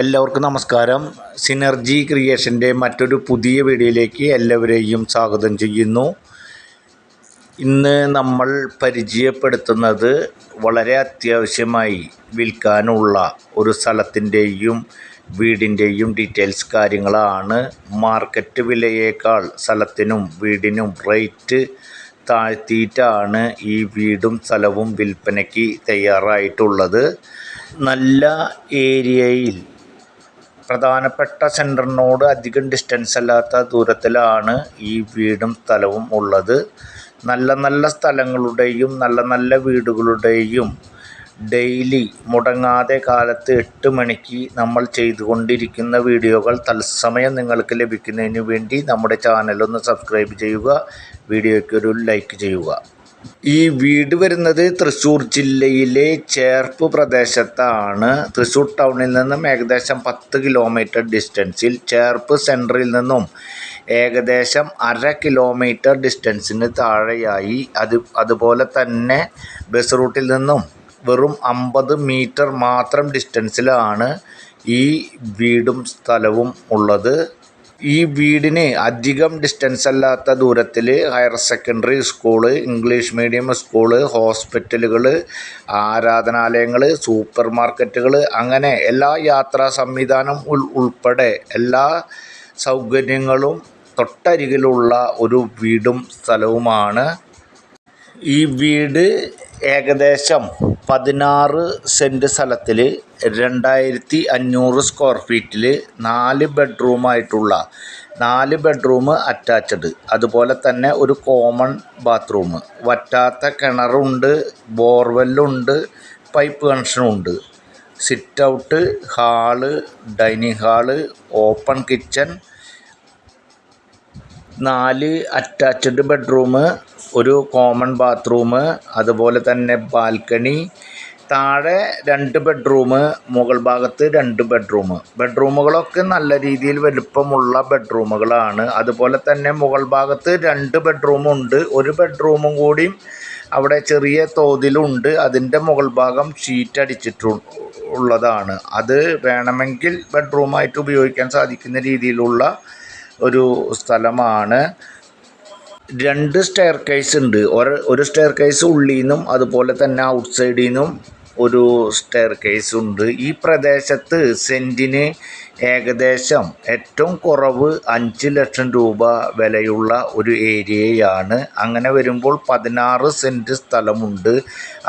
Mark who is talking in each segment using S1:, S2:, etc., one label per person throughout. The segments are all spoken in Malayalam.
S1: എല്ലാവർക്കും നമസ്കാരം. സിനർജി ക്രിയേഷൻ്റെ മറ്റൊരു പുതിയ വീഡിയോയിലേക്ക് എല്ലാവരെയും സ്വാഗതം ചെയ്യുന്നു. ഇന്ന് നമ്മൾ പരിചയപ്പെടുത്തുന്നത് വളരെ അത്യാവശ്യമായി വിൽക്കാനുള്ള ഒരു സ്ഥലത്തിൻ്റെയും വീടിൻ്റെയും ഡീറ്റെയിൽസ് കാര്യങ്ങളാണ്. മാർക്കറ്റ് വിലയേക്കാൾ സ്ഥലത്തിനും വീടിനും റേറ്റ് താഴ്ത്തിയിട്ടാണ് ഈ വീടും സ്ഥലവും വിൽപ്പനയ്ക്ക് തയ്യാറായിട്ടുള്ളത്. നല്ല ഏരിയയിൽ പ്രധാനപ്പെട്ട സെൻറ്ററിനോട് അധികം ഡിസ്റ്റൻസ് അല്ലാത്ത ദൂരത്തിലാണ് ഈ വീടും സ്ഥലവും ഉള്ളത്. നല്ല നല്ല സ്ഥലങ്ങളുടെയും നല്ല നല്ല വീടുകളുടെയും ഡെയിലി മുടങ്ങാതെ കാലത്ത് 8 മണിക്ക് നമ്മൾ ചെയ്തുകൊണ്ടിരിക്കുന്ന വീഡിയോകൾ തത്സമയം നിങ്ങൾക്ക് ലഭിക്കുന്നതിന് വേണ്ടി നമ്മുടെ ചാനലൊന്ന് സബ്സ്ക്രൈബ് ചെയ്യുക, വീഡിയോയ്ക്ക് ഒരു ലൈക്ക് ചെയ്യുക. ഈ വീട് വരുന്നത് തൃശ്ശൂർ ജില്ലയിലെ ചേർപ്പ് പ്രദേശത്താണ്. തൃശ്ശൂർ ടൗണിൽ നിന്നും ഏകദേശം 10 കിലോമീറ്റർ ഡിസ്റ്റൻസിൽ, ചേർപ്പ് സെൻറ്ററിൽ നിന്നും ഏകദേശം 1/2 കിലോമീറ്റർ ഡിസ്റ്റൻസിന് താഴെയായി, അതുപോലെ തന്നെ ബസ് റൂട്ടിൽ നിന്നും വെറും 50 മീറ്റർ മാത്രം ഡിസ്റ്റൻസിലാണ് ഈ വീടും സ്ഥലവും ഉള്ളത്. ഈ വീടിന് അധികം ഡിസ്റ്റൻസ് അല്ലാത്ത ദൂരത്തിൽ higher secondary school, English medium school, ഹോസ്പിറ്റലുകൾ, ആരാധനാലയങ്ങൾ, സൂപ്പർ മാർക്കറ്റുകൾ, അങ്ങനെ എല്ലാ യാത്രാ സംവിധാനം ഉൾപ്പെടെ എല്ലാ സൗകര്യങ്ങളും തൊട്ടരികിലുള്ള ഒരു വീടും സ്ഥലവുമാണ്. ഈ വീട് ഏകദേശം 16 സെൻറ്റ് സ്ഥലത്തിൽ 2500 സ്ക്വയർ ഫീറ്റിൽ 4 ബെഡ്റൂമായിട്ടുള്ള 4 ബെഡ്റൂം അറ്റാച്ച്ഡ്, അതുപോലെ തന്നെ ഒരു കോമൺ ബാത്റൂം, വറ്റാത്ത കിണറുണ്ട്, ബോർവെല്ലുണ്ട്, പൈപ്പ് കണക്ഷനുണ്ട്, sit out, hall, dining hall, open kitchen, 4 attached bedroom, ഒരു കോമൺ ബാത്റൂം, അതുപോലെ തന്നെ ബാൽക്കണി, താഴെ 2 ബെഡ്റൂം, മുകൾ ഭാഗത്ത് 2 ബെഡ്റൂം. ബെഡ്റൂമുകളൊക്കെ നല്ല രീതിയിൽ വലുപ്പമുള്ള ബെഡ്റൂമുകളാണ്. അതുപോലെ തന്നെ മുകൾ ഭാഗത്ത് 2 ബെഡ്റൂമുണ്ട്. ഒരു ബെഡ്റൂമും കൂടി അവിടെ ചെറിയ തോതിലുണ്ട്. അതിൻ്റെ മുകൾ ഭാഗം ഷീറ്റ് അടിച്ചിട്ടുള്ളതാണ്. അത് വേണമെങ്കിൽ ബെഡ്റൂമായിട്ട് ഉപയോഗിക്കാൻ സാധിക്കുന്ന രീതിയിലുള്ള ഒരു സ്ഥലമാണ്. 2 സ്റ്റെയർ കേസ് ഉണ്ട്. ഒരു സ്റ്റെയർ കേസ് ഉള്ളിൽ നിന്നും അതുപോലെ തന്നെ ഔട്ട് സൈഡിൽ നിന്നും ഒരു സ്റ്റെയർ കേസ് ഉണ്ട്. ഈ പ്രദേശത്ത് സെൻറ്റിന് ഏകദേശം ഏറ്റവും കുറവ് 5 ലക്ഷം രൂപ വിലയുള്ള ഒരു ഏരിയയാണ്. അങ്ങനെ വരുമ്പോൾ 16 സെൻറ്റ് സ്ഥലമുണ്ട്.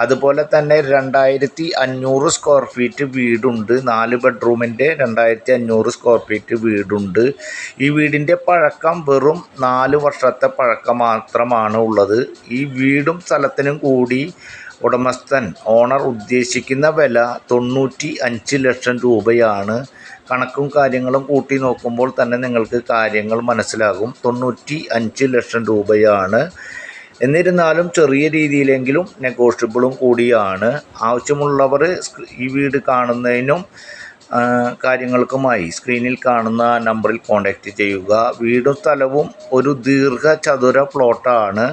S1: അതുപോലെ തന്നെ 2500 സ്ക്വയർ ഫീറ്റ് വീടുണ്ട്. 4 ബെഡ്റൂമിൻ്റെ 2500 സ്ക്വയർ ഫീറ്റ് വീടുണ്ട്. ഈ വീടിൻ്റെ പഴക്കം വെറും 4 വർഷത്തെ പഴക്കം മാത്രമാണ് ഉള്ളത്. ഈ വീടും സ്ഥലത്തിനും കൂടി ഉടമസ്ഥൻ ഓണർ ഉദ്ദേശിക്കുന്ന വില 95 ലക്ഷം രൂപയാണ്. കണക്കും കാര്യങ്ങളും കൂട്ടി നോക്കുമ്പോൾ തന്നെ നിങ്ങൾക്ക് കാര്യങ്ങൾ മനസ്സിലാകും. 95 ലക്ഷം രൂപയാണ്. എന്നിരുന്നാലും ചെറിയ രീതിയിലെങ്കിലും നെഗോഷ്യബിളും കൂടിയാണ്. ആവശ്യമുള്ളവർ ഈ വീട് കാണുന്നതിനും കാര്യങ്ങൾക്കുമായി സ്ക്രീനിൽ കാണുന്ന നമ്പറിൽ കോൺടാക്റ്റ് ചെയ്യുക. വീടും സ്ഥലവും ഒരു ദീർഘചതുര പ്ലോട്ടാണ്.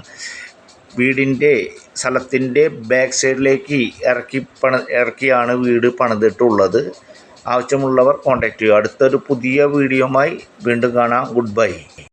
S1: വീടിൻ്റെ സ്ഥലത്തിൻ്റെ ബാക്ക് സൈഡിലേക്ക് ഇറക്കിയാണ് വീട് പണിതിട്ടുള്ളത്. ആവശ്യമുള്ളവർ കോൺടാക്റ്റ് ചെയ്യുക. അടുത്തൊരു പുതിയ വീഡിയോയുമായി വീണ്ടും കാണാം. Good bye.